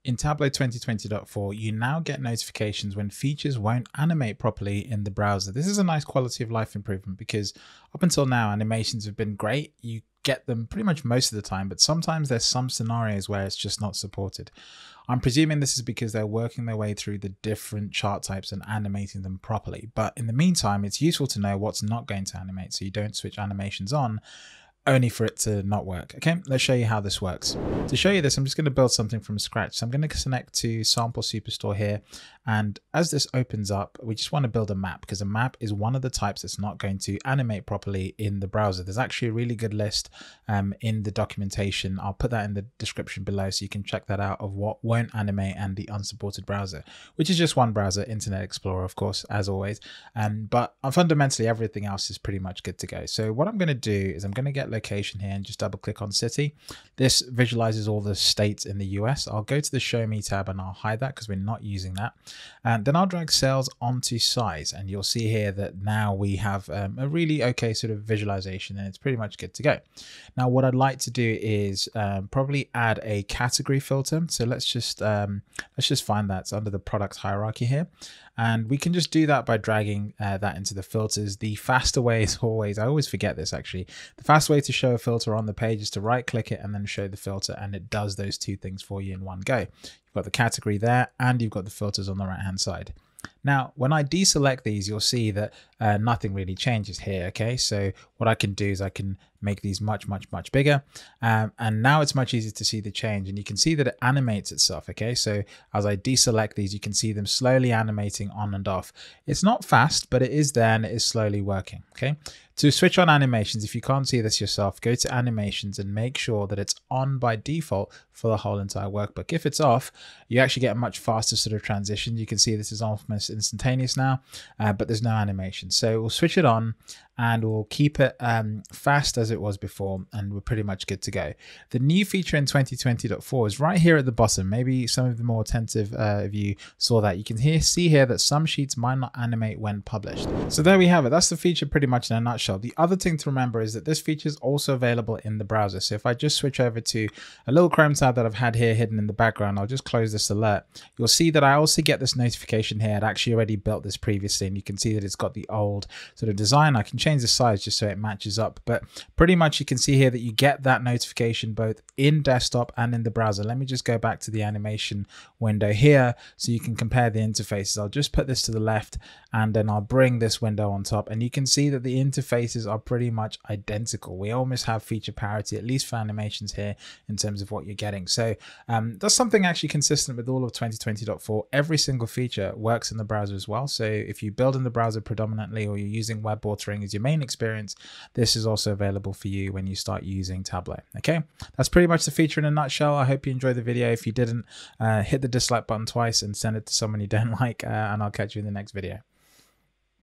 In Tableau 2020.4, you now get notifications when features won't animate properly in the browser. This is a nice quality of life improvement because up until now, animations have been great. You get them pretty much most of the time, but sometimes there's some scenarios where it's just not supported. I'm presuming this is because they're working their way through the different chart types and animating them properly. But in the meantime, it's useful to know what's not going to animate so you don't switch animations on only for it to not work. Okay, let's show you how this works. To show you this, I'm just going to build something from scratch. So I'm going to connect to Sample Superstore here. And as this opens up, we just want to build a map because a map is one of the types that's not going to animate properly in the browser. There's actually a really good list in the documentation. I'll put that in the description below so you can check that out of what won't animate and the unsupported browser, which is just one browser, Internet Explorer, of course, as always. But fundamentally, everything else is pretty much good to go. So what I'm going to do is I'm going to get location here and just double click on city. This visualizes all the states in the US. I'll go to the show me tab and I'll hide that because we're not using that. And then I'll drag sales onto size and you'll see here that now we have a really okay sort of visualization and it's pretty much good to go. Now what I'd like to do is probably add a category filter. So let's just find that. It's under the product hierarchy here. And we can just do that by dragging that into the filters. The faster way is always, I always forget this actually, the fast way to show a filter on the page is to right click it and then show the filter, and it does those two things for you in one go. You've got the category there and you've got the filters on the right hand side. Now, when I deselect these, you'll see that nothing really changes here. Okay, so what I can do is I can make these much bigger. And now it's much easier to see the change and you can see that it animates itself. Okay, so as I deselect these, you can see them slowly animating on and off. It's not fast, but it is there and it is slowly working. Okay, to switch on animations, if you can't see this yourself, go to animations and make sure that it's on by default for the whole entire workbook. If it's off, you actually get a much faster sort of transition. You can see this is almost instantaneous now, but there's no animation. So we'll switch it on and we'll keep it fast as it was before, and we're pretty much good to go. The new feature in 2020.4 is right here at the bottom. Maybe some of the more attentive of you saw that. You can see here that some sheets might not animate when published. So there we have it. That's the feature pretty much in a nutshell. The other thing to remember is that this feature is also available in the browser. So if I just switch over to a little Chrome tab that I've had here hidden in the background, I'll just close this alert. You'll see that I also get this notification here. I'd actually already built this previously, and you can see that it's got the old sort of design. I can change the size just so it matches up, but pretty much you can see here that you get that notification both in desktop and in the browser. Let me just go back to the animation window here so you can compare the interfaces. I'll just put this to the left and then I'll bring this window on top, and you can see that the interfaces are pretty much identical. We almost have feature parity, at least for animations here, in terms of what you're getting. So that's something actually consistent with all of 2020.4. Every single feature works in the browser as well. So if you build in the browser predominantly or you're using web authoring as your main experience, this is also available for you when you start using Tableau. Okay, that's pretty much the feature in a nutshell. I hope you enjoyed the video. If you didn't, hit the dislike button twice and send it to someone you don't like, and I'll catch you in the next video.